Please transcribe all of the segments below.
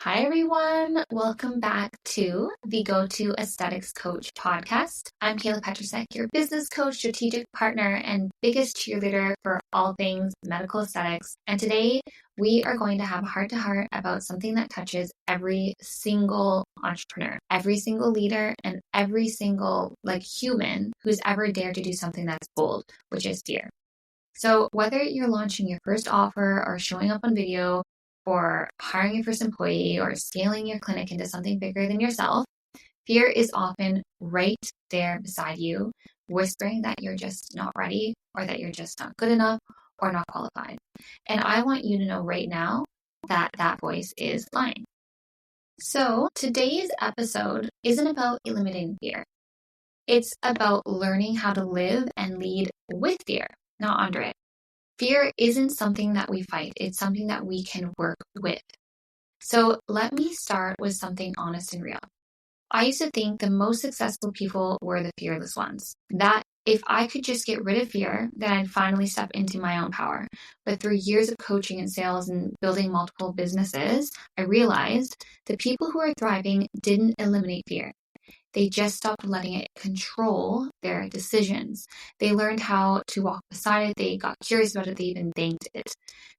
Hi, everyone. Welcome back to the Go-To Aesthetics Coach podcast. I'm Kayla Petrasek, your business coach, strategic partner, and biggest cheerleader for all things medical aesthetics. And today we are going to have a heart-to-heart about something that touches every single entrepreneur, every single leader, and every single human who's ever dared to do something that's bold, which is fear. So whether you're launching your first offer or showing up on video, or hiring your first employee or scaling your clinic into something bigger than yourself, fear is often right there beside you, whispering that you're just not ready or that you're just not good enough or not qualified. And I want you to know right now that that voice is lying. So today's episode isn't about eliminating fear. It's about learning how to live and lead with fear, not under it. Fear isn't something that we fight. It's something that we can work with. So let me start with something honest and real. I used to think the most successful people were the fearless ones. That if I could just get rid of fear, then I'd finally step into my own power. But through years of coaching and sales and building multiple businesses, I realized the people who are thriving didn't eliminate fear. They just stopped letting it control their decisions. They learned how to walk beside it. They got curious about it. They even thanked it.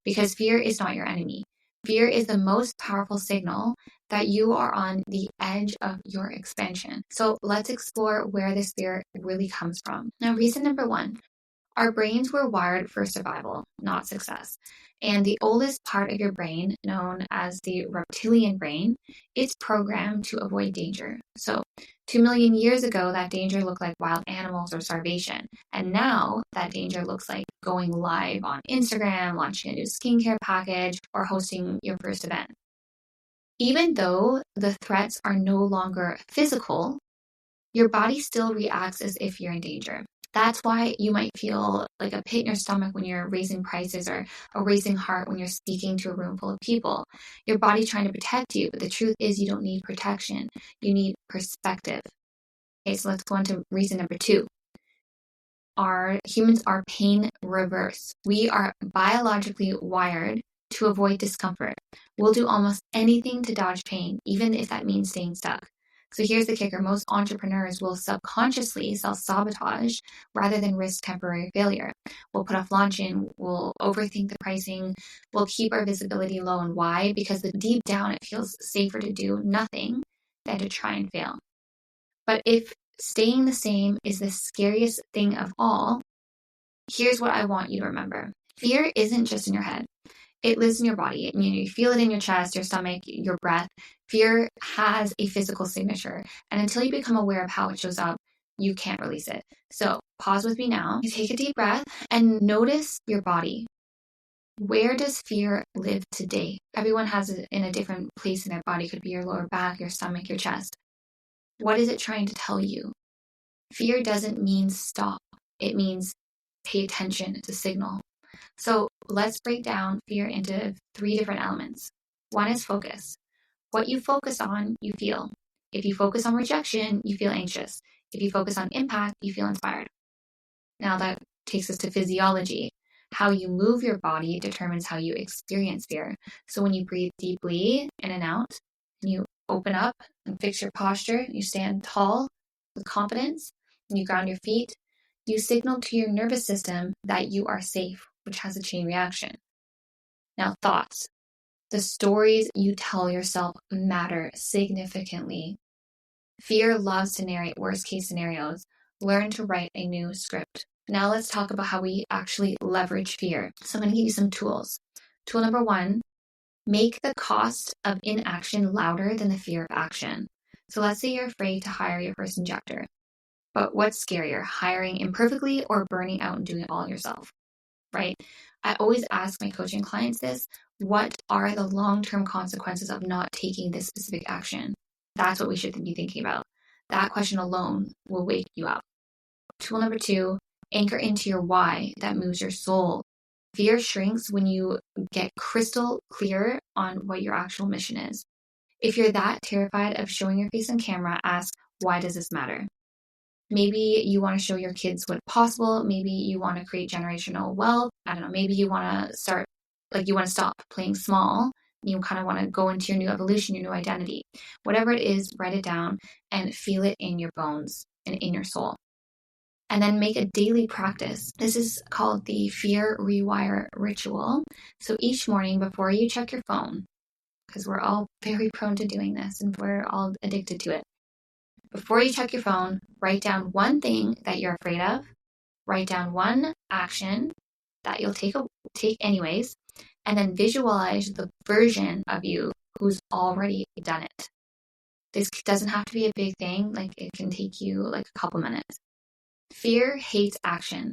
Because fear is not your enemy. Fear is the most powerful signal that you are on the edge of your expansion. So let's explore where this fear really comes from. Now, reason number one, our brains were wired for survival, not success. And the oldest part of your brain, known as the reptilian brain, is programmed to avoid danger. So 2 million years ago, that danger looked like wild animals or starvation. And now that danger looks like going live on Instagram, launching a new skincare package, or hosting your first event. Even though the threats are no longer physical, your body still reacts as if you're in danger. That's why you might feel like a pit in your stomach when you're raising prices or a racing heart when you're speaking to a room full of people. Your body's trying to protect you, but the truth is you don't need protection. You need perspective. Okay, so let's go on to reason number two. Our humans are pain reverse. We are biologically wired to avoid discomfort. We'll do almost anything to dodge pain, even if that means staying stuck. So here's the kicker. Most entrepreneurs will subconsciously self-sabotage rather than risk temporary failure. We'll put off launching, we'll overthink the pricing, we'll keep our visibility low. And why? Because deep down it feels safer to do nothing than to try and fail. But if staying the same is the scariest thing of all, here's what I want you to remember. Fear isn't just in your head. It lives in your body. You feel it in your chest, your stomach, your breath. Fear has a physical signature. And until you become aware of how it shows up, you can't release it. So pause with me now. Take a deep breath and notice your body. Where does fear live today? Everyone has it in a different place in their body. It could be your lower back, your stomach, your chest. What is it trying to tell you? Fear doesn't mean stop. It means pay attention. It's a signal. So let's break down fear into 3 different elements. One is focus. What you focus on, you feel. If you focus on rejection, you feel anxious. If you focus on impact, you feel inspired. Now that takes us to physiology. How you move your body determines how you experience fear. So when you breathe deeply in and out, and you open up and fix your posture, you stand tall with confidence, and you ground your feet, you signal to your nervous system that you are safe, which has a chain reaction. Now, thoughts. The stories you tell yourself matter significantly. Fear loves to narrate worst-case scenarios. Learn to write a new script. Now let's talk about how we actually leverage fear. So I'm going to give you some tools. Tool number 1, make the cost of inaction louder than the fear of action. So let's say you're afraid to hire your first injector. But what's scarier, hiring imperfectly or burning out and doing it all yourself, right? I always ask my coaching clients this: what are the long-term consequences of not taking this specific action? That's what we should be thinking about. That question alone will wake you up. Tool number 2, anchor into your why that moves your soul. Fear shrinks when you get crystal clear on what your actual mission is. If you're that terrified of showing your face on camera, ask, why does this matter? Maybe you want to show your kids what's possible. Maybe you want to create generational wealth. I don't know. Maybe you want to stop playing small you kind of want to go into your new evolution, your new identity. Whatever it is, write it down and feel it in your bones and in your soul. And then make a daily practice. This is called the Fear Rewire Ritual. So each morning before you check your phone, because we're all very prone to doing this and we're all addicted to it. Before you check your phone, write down one thing that you're afraid of. Write down one action that you'll take anyways, and then visualize the version of you who's already done it. This doesn't have to be a big thing. Like, it can take you like a couple minutes. Fear hates action.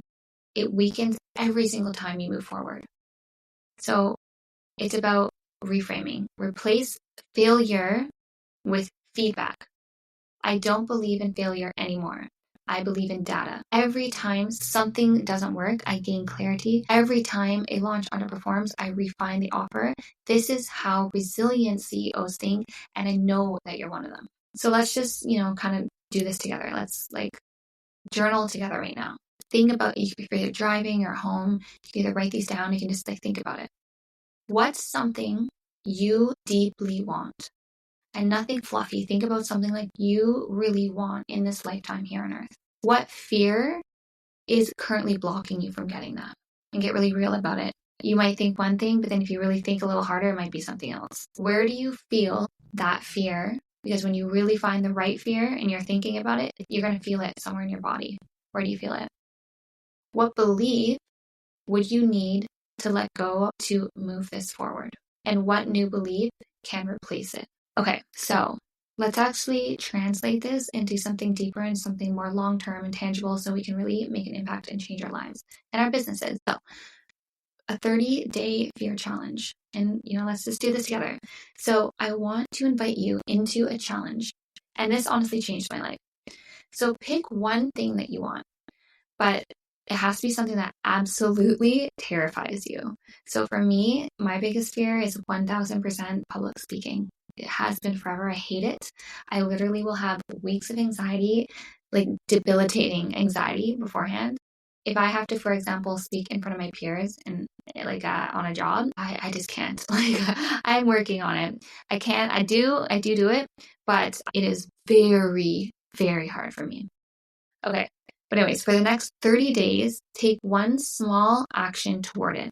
It weakens every single time you move forward. So it's about reframing. Replace failure with feedback. I don't believe in failure anymore. I believe in data. Every time something doesn't work, I gain clarity. Every time a launch underperforms, I refine the offer. This is how resilient CEOs think, and I know that you're one of them. So let's just, kind of do this together. Let's journal together right now. Think about, if you're driving or home, you can either write these down, you can just think about it. What's something you deeply want? And nothing fluffy. Think about something like you really want in this lifetime here on earth. What fear is currently blocking you from getting that? And get really real about it. You might think one thing, but then if you really think a little harder, it might be something else. Where do you feel that fear? Because when you really find the right fear and you're thinking about it, you're going to feel it somewhere in your body. Where do you feel it? What belief would you need to let go to move this forward? And what new belief can replace it? Okay, so let's actually translate this into something deeper and something more long-term and tangible so we can really make an impact and change our lives and our businesses. So a 30-day fear challenge. And, let's just do this together. So I want to invite you into a challenge. And this honestly changed my life. So pick one thing that you want, but it has to be something that absolutely terrifies you. So for me, my biggest fear is 1000% public speaking. It has been forever. I hate it. I literally will have weeks of anxiety, like debilitating anxiety beforehand. If I have to, for example, speak in front of my peers and on a job, I just can't. I'm working on it. I can't. I do it, but it is very, very hard for me. Okay. But anyways, for the next 30 days, take one small action toward it.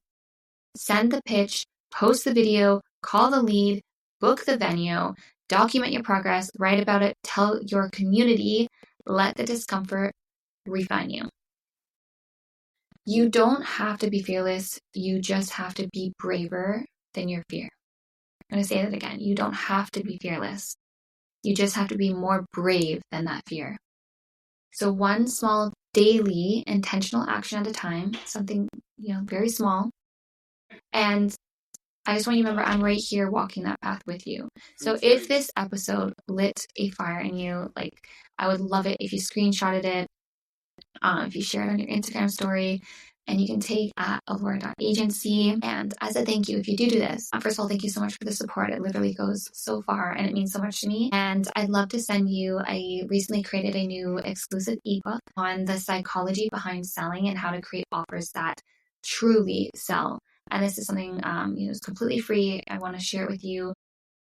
Send the pitch, post the video, call the lead, book the venue, document your progress, write about it, tell your community, let the discomfort refine you. You don't have to be fearless. You just have to be braver than your fear. I'm going to say that again. You don't have to be fearless. You just have to be more brave than that fear. So one small daily intentional action at a time, something, very small. And I just want you to remember, I'm right here walking that path with you. So if this episode lit a fire in you, I would love it if you screenshotted it, if you share it on your Instagram story, and you can take at allure.agency. And as a thank you, if you do this, first of all, thank you so much for the support. It literally goes so far and it means so much to me. And I'd love to send you, I recently created a new exclusive ebook on the psychology behind selling and how to create offers that truly sell. And this is something, it's completely free. I want to share it with you.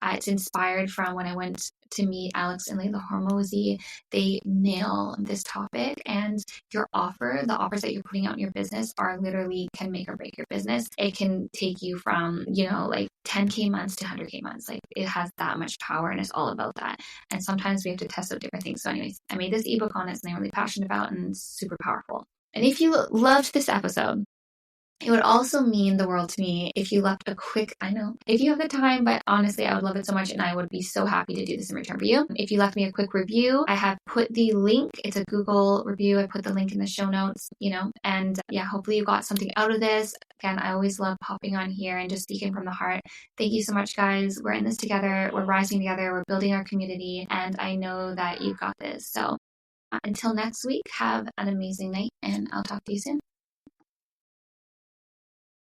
It's inspired from when I went to meet Alex and Layla Hormozy. They nail this topic, and the offers that you're putting out in your business are literally can make or break your business. It can take you from, 10K months to 100K months. It has that much power, and it's all about that. And sometimes we have to test out different things. So anyways, I made this ebook on it, and I'm really passionate about, and it's super powerful. And if you loved this episode, it would also mean the world to me if you left a quick, if you have the time, but honestly, I would love it so much and I would be so happy to do this in return for you. If you left me a quick review, I have put the link, it's a Google review, I put the link in the show notes, and hopefully you got something out of this. Again, I always love popping on here and just speaking from the heart. Thank you so much, guys. We're in this together, we're rising together, we're building our community, and I know that you've got this. So until next week, have an amazing night and I'll talk to you soon.